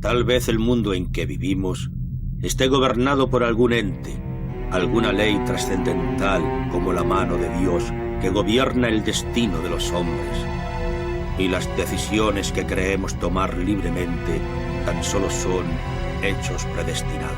Tal vez el mundo en que vivimos esté gobernado por algún ente, alguna ley trascendental como la mano de Dios que gobierna el destino de los hombres. Y las decisiones que creemos tomar libremente tan solo son hechos predestinados.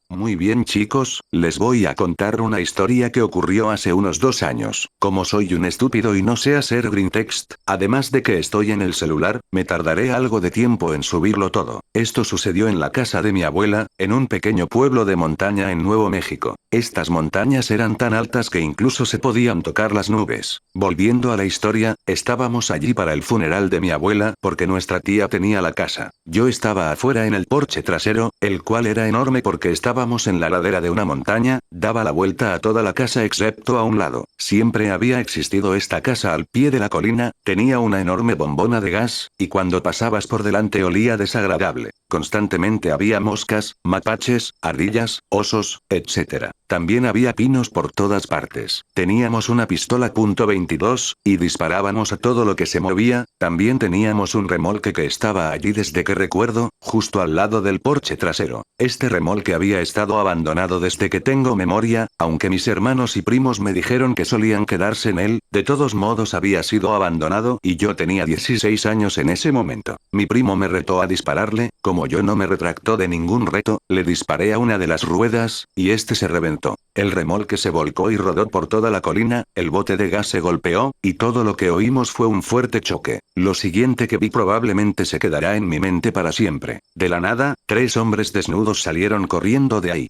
Muy bien chicos, les voy a contar una historia que ocurrió hace unos 2 años. Como soy un estúpido y no sé hacer green text, además de que estoy en el celular, me tardaré algo de tiempo en subirlo todo. Esto sucedió en la casa de mi abuela, en un pequeño pueblo de montaña en Nuevo México. Estas montañas eran tan altas que incluso se podían tocar las nubes. Volviendo a la historia, estábamos allí para el funeral de mi abuela porque nuestra tía tenía la casa. Yo estaba afuera en el porche trasero, el cual era enorme porque estábamos en la ladera de una montaña, daba la vuelta a toda la casa excepto a un lado. Siempre había existido esta casa al pie de la colina, tenía una enorme bombona de gas, y cuando pasabas por delante olía desagradable. Constantemente había moscas, mapaches, ardillas, osos, etc. También había pinos por todas partes. Teníamos una pistola .22, y disparábamos a todo lo que se movía. También teníamos un remolque que estaba allí desde que recuerdo, justo al lado del porche trasero. Este remolque había estado abandonado desde que tengo memoria, aunque mis hermanos y primos me dijeron que solían quedarse en él, de todos modos había sido abandonado y yo tenía 16 años en ese momento. Mi primo me retó a dispararle, como yo no me retractó de ningún reto, le disparé a una de las ruedas, y este se reventó. El remolque se volcó y rodó por toda la colina, el bote de gas se golpeó, y todo lo que oímos fue un fuerte choque. Lo siguiente que vi probablemente se quedará en mi mente para siempre. De la nada, 3 hombres desnudos salieron corriendo de ahí.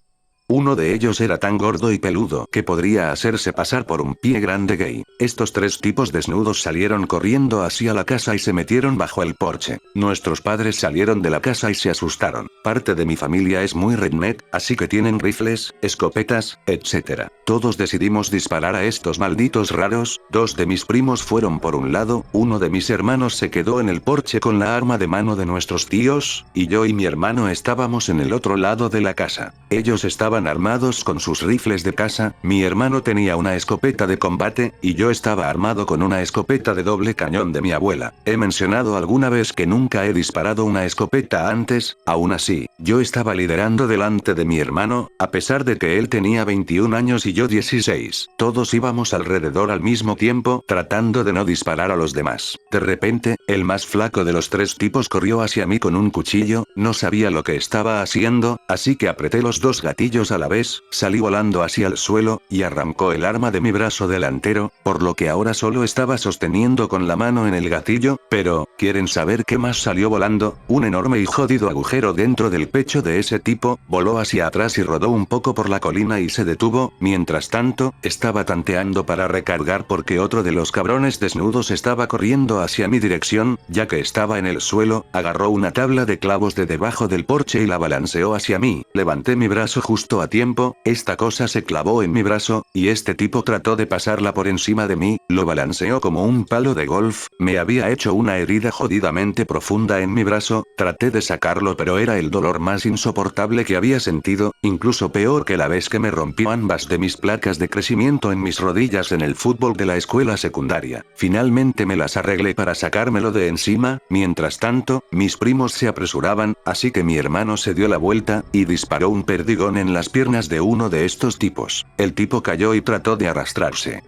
Uno de ellos era tan gordo y peludo que podría hacerse pasar por un pie grande gay. Estos 3 tipos desnudos salieron corriendo hacia la casa y se metieron bajo el porche. Nuestros padres salieron de la casa y se asustaron. Parte de mi familia es muy redneck, así que tienen rifles, escopetas, etc. Todos decidimos disparar a estos malditos raros. 2 de mis primos fueron por un lado, uno de mis hermanos se quedó en el porche con la arma de mano de nuestros tíos, y yo y mi hermano estábamos en el otro lado de la casa. Ellos estaban armados con sus rifles de caza, mi hermano tenía una escopeta de combate, y yo estaba armado con una escopeta de doble cañón de mi abuela. He mencionado alguna vez que nunca he disparado una escopeta antes, aún así, yo estaba liderando delante de mi hermano, a pesar de que él tenía 21 años y yo 16. Todos íbamos alrededor al mismo tiempo, tratando de no disparar a los demás. De repente, el más flaco de los 3 tipos corrió hacia mí con un cuchillo, no sabía lo que estaba haciendo, así que apreté los 2 gatillos a la vez, salí volando hacia el suelo, y arrancó el arma de mi brazo delantero, por lo que ahora solo estaba sosteniendo con la mano en el gatillo, pero, ¿quieren saber qué más salió volando? Un enorme y jodido agujero dentro del pecho de ese tipo, voló hacia atrás y rodó un poco por la colina y se detuvo. Mientras tanto, estaba tanteando para recargar porque otro de los cabrones desnudos estaba corriendo hacia mi dirección, ya que estaba en el suelo, agarró una tabla de clavos de debajo del porche y la balanceó hacia mí. Levanté mi brazo justo a tiempo, esta cosa se clavó en mi brazo, y este tipo trató de pasarla por encima de mí, lo balanceó como un palo de golf, me había hecho una herida jodidamente profunda en mi brazo, traté de sacarlo pero era el dolor más insoportable que había sentido, incluso peor que la vez que me rompió ambas de mis placas de crecimiento en mis rodillas en el fútbol de la escuela secundaria. Finalmente me las arreglé para sacármelo de encima, mientras tanto, mis primos se apresuraban, así que mi hermano se dio la vuelta, y disparó un perdigón en las piernas de uno de estos tipos. El tipo cayó y trató de arrastrarse.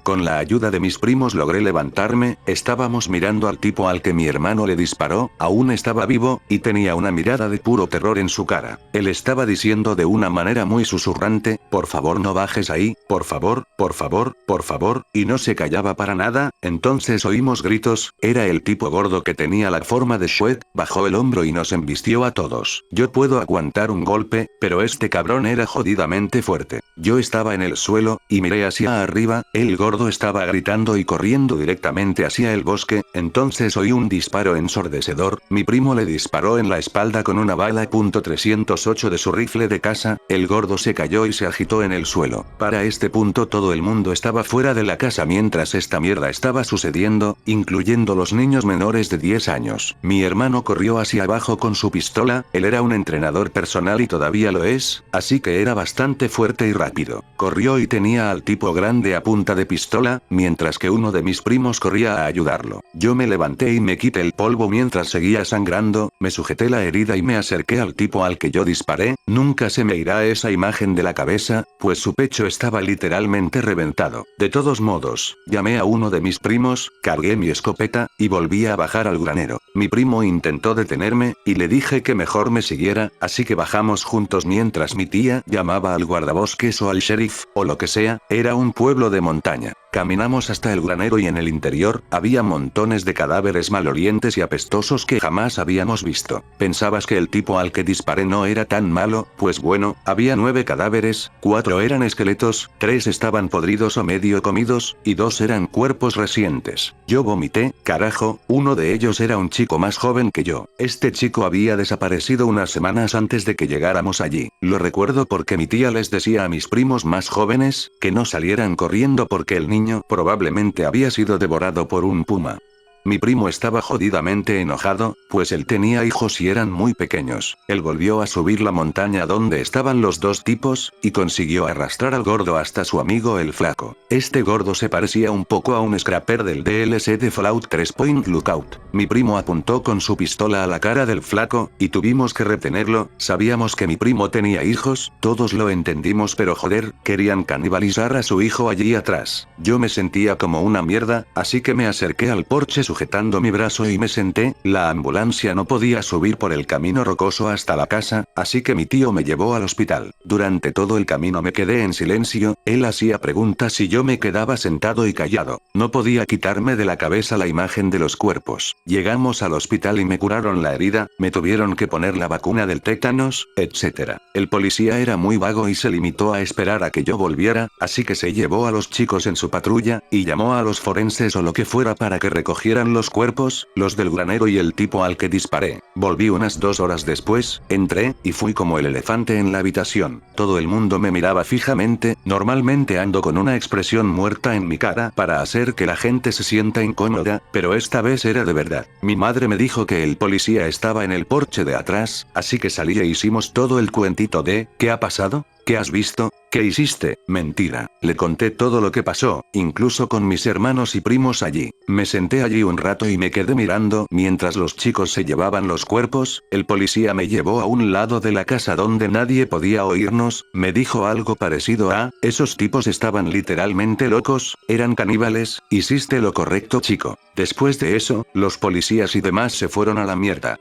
Con la ayuda de mis primos logré levantarme, estábamos mirando al tipo al que mi hermano le disparó, aún estaba vivo, y tenía una mirada de puro terror en su cara. Él estaba diciendo de una manera muy susurrante, por favor no bajes ahí, por favor, por favor, por favor, y no se callaba para nada. Entonces oímos gritos, era el tipo gordo que tenía la forma de Shrek, bajó el hombro y nos embistió a todos. Yo puedo aguantar un golpe, pero este cabrón era jodidamente fuerte. Yo estaba en el suelo, y miré hacia arriba, el gordo gordo estaba gritando y corriendo directamente hacia el bosque, entonces oí un disparo ensordecedor, mi primo le disparó en la espalda con una bala .308 de su rifle de caza, el gordo se cayó y se agitó en el suelo. Para este punto todo el mundo estaba fuera de la casa mientras esta mierda estaba sucediendo, incluyendo los niños menores de 10 años. Mi hermano corrió hacia abajo con su pistola, él era un entrenador personal y todavía lo es, así que era bastante fuerte y rápido. Corrió y tenía al tipo grande a punta de pistola, mientras que uno de mis primos corría a ayudarlo. Yo me levanté y me quité el polvo mientras seguía sangrando, me sujeté la herida y me acerqué al tipo al que yo disparé, nunca se me irá esa imagen de la cabeza, pues su pecho estaba literalmente reventado. De todos modos, llamé a uno de mis primos, cargué mi escopeta, y volví a bajar al granero. Mi primo intentó detenerme, y le dije que mejor me siguiera, así que bajamos juntos mientras mi tía llamaba al guardabosques o al sheriff, o lo que sea, era un pueblo de montaña. Caminamos hasta el granero y en el interior, había montones de cadáveres malolientes y apestosos que jamás habíamos visto. ¿Pensabas que el tipo al que disparé no era tan malo? Pues bueno, había 9 cadáveres, 4 eran esqueletos, 3 estaban podridos o medio comidos, y 2 eran cuerpos recientes. Yo vomité, carajo, uno de ellos era un chico más joven que yo. Este chico había desaparecido unas semanas antes de que llegáramos allí. Lo recuerdo porque mi tía les decía a mis primos más jóvenes, que no salieran corriendo porque el niño probablemente había sido devorado por un puma. Mi primo estaba jodidamente enojado, pues él tenía hijos y eran muy pequeños. Él volvió a subir la montaña donde estaban los dos tipos, y consiguió arrastrar al gordo hasta su amigo el flaco. Este gordo se parecía un poco a un scrapper del DLC de Fallout 3 Point Lookout. Mi primo apuntó con su pistola a la cara del flaco, y tuvimos que retenerlo. Sabíamos que mi primo tenía hijos, todos lo entendimos, pero joder, querían canibalizar a su hijo allí atrás. Yo me sentía como una mierda, así que me acerqué al porche sujetando mi brazo y me senté. La ambulancia no podía subir por el camino rocoso hasta la casa, así que mi tío me llevó al hospital. Durante todo el camino me quedé en silencio, él hacía preguntas y yo me quedaba sentado y callado. No podía quitarme de la cabeza la imagen de los cuerpos. Llegamos al hospital y me curaron la herida, me tuvieron que poner la vacuna del tétanos, etc. El policía era muy vago y se limitó a esperar a que yo volviera, así que se llevó a los chicos en su patrulla, y llamó a los forenses o lo que fuera para que recogieran los cuerpos, los del granero y el tipo al que disparé. Volví unas 2 horas después, entré, y fui como el elefante en la habitación. Todo el mundo me miraba fijamente, normalmente ando con una expresión muerta en mi cara para hacer que la gente se sienta incómoda, pero esta vez era de verdad. Mi madre me dijo que el policía estaba en el porche de atrás, así que salí e hicimos todo el cuentito de, ¿qué ha pasado? ¿Qué has visto? ¿Qué hiciste? Mentira. Le conté todo lo que pasó, incluso con mis hermanos y primos allí. Me senté allí un rato y me quedé mirando mientras los chicos se llevaban los cuerpos. El policía me llevó a un lado de la casa donde nadie podía oírnos, me dijo algo parecido a, esos tipos estaban literalmente locos, eran caníbales, hiciste lo correcto, chico. Después de eso, los policías y demás se fueron a la mierda.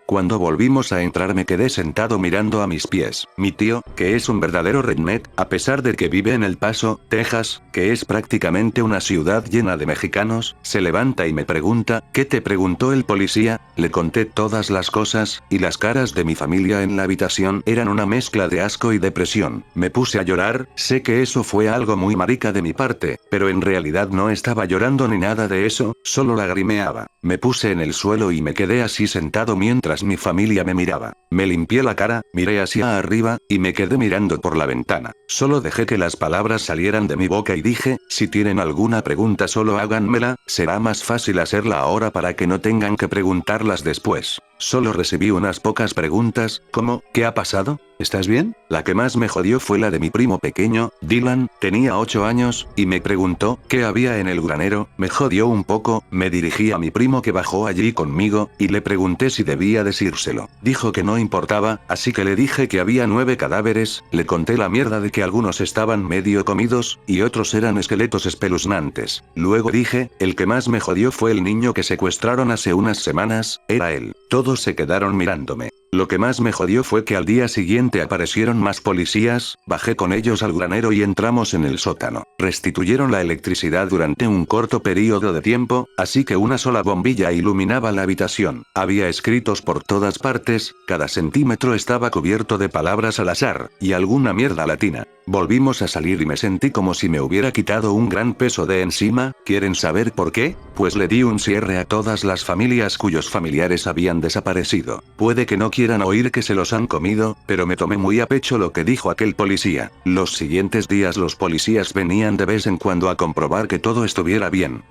Cuando volvimos a entrar me quedé sentado mirando a mis pies. Mi tío, que es un verdadero redneck, a pesar de que vive en El Paso, Texas, que es prácticamente una ciudad llena de mexicanos, se levanta y me pregunta, ¿qué te preguntó el policía? Le conté todas las cosas, y las caras de mi familia en la habitación eran una mezcla de asco y depresión. Me puse a llorar, sé que eso fue algo muy marica de mi parte, pero en realidad no estaba llorando ni nada de eso, solo lagrimeaba. Me puse en el suelo y me quedé así sentado mientras mi familia me miraba. Me limpié la cara, miré hacia arriba, y me quedé mirando por la ventana. Solo dejé que las palabras salieran de mi boca y dije, si tienen alguna pregunta solo háganmela, será más fácil hacerla ahora para que no tengan que preguntarlas después. Solo recibí unas pocas preguntas, como, ¿qué ha pasado? ¿Estás bien? La que más me jodió fue la de mi primo pequeño, Dylan, tenía 8 años, y me preguntó, ¿qué había en el granero? Me jodió un poco, me dirigí a mi primo que bajó allí conmigo, y le pregunté si debía decírselo. Dijo que no importaba, así que le dije que había 9 cadáveres, le conté la mierda de que algunos estaban medio comidos, y otros eran esqueletos espeluznantes. Luego dije, el que más me jodió fue el niño que secuestraron hace unas semanas, era él. Todos se quedaron mirándome. Lo que más me jodió fue que al día siguiente aparecieron más policías, bajé con ellos al granero y entramos en el sótano. Restituyeron la electricidad durante un corto periodo de tiempo, así que una sola bombilla iluminaba la habitación. Había escritos por todas partes, cada centímetro estaba cubierto de palabras al azar, y alguna mierda latina. Volvimos a salir y me sentí como si me hubiera quitado un gran peso de encima. ¿Quieren saber por qué? Pues le di un cierre a todas las familias cuyos familiares habían desaparecido. Puede que no quieran oír que se los han comido, pero me tomé muy a pecho lo que dijo aquel policía. Los siguientes días los policías venían de vez en cuando a comprobar que todo estuviera bien.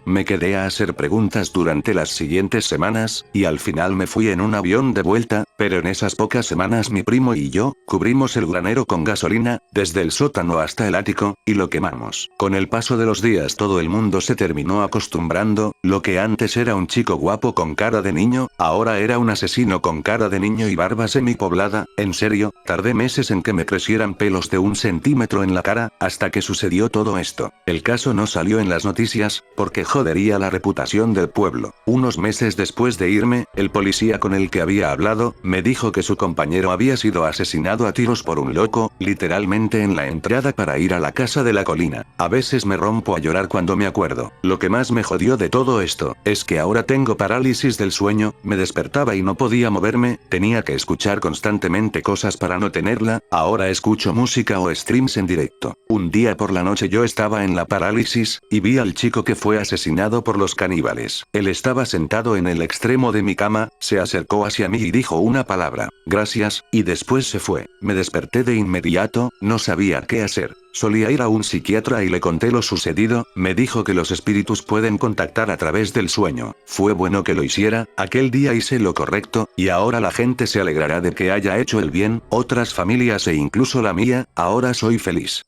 Me quedé a hacer preguntas durante las siguientes semanas, y al final me fui en un avión de vuelta, pero en esas pocas semanas mi primo y yo, cubrimos el granero con gasolina, desde el sótano hasta el ático, y lo quemamos. Con el paso de los días todo el mundo se terminó acostumbrando, lo que antes era un chico guapo con cara de niño, ahora era un asesino con cara de niño y barba semipoblada. En serio, tardé meses en que me crecieran pelos de 1 centímetro en la cara, hasta que sucedió todo esto. El caso no salió en las noticias, porque jodería la reputación del pueblo. Unos meses después de irme, el policía con el que había hablado, me dijo que su compañero había sido asesinado a tiros por un loco, literalmente en la entrada para ir a la casa de la colina. A veces me rompo a llorar cuando me acuerdo. Lo que más me jodió de todo esto, es que ahora tengo parálisis del sueño, me despertaba y no podía moverme, tenía que escuchar constantemente cosas para no tenerla, ahora escucho música o streams en directo. Un día por la noche yo estaba en la parálisis, y vi al chico que fue asesinado por los caníbales. Él estaba sentado en el extremo de mi cama, se acercó hacia mí y dijo una palabra, gracias, y después se fue. Me desperté de inmediato, no sabía qué hacer. Solía ir a un psiquiatra y le conté lo sucedido, me dijo que los espíritus pueden contactar a través del sueño. Fue bueno que lo hiciera, aquel día hice lo correcto, y ahora la gente se alegrará de que haya hecho el bien, otras familias e incluso la mía, ahora soy feliz.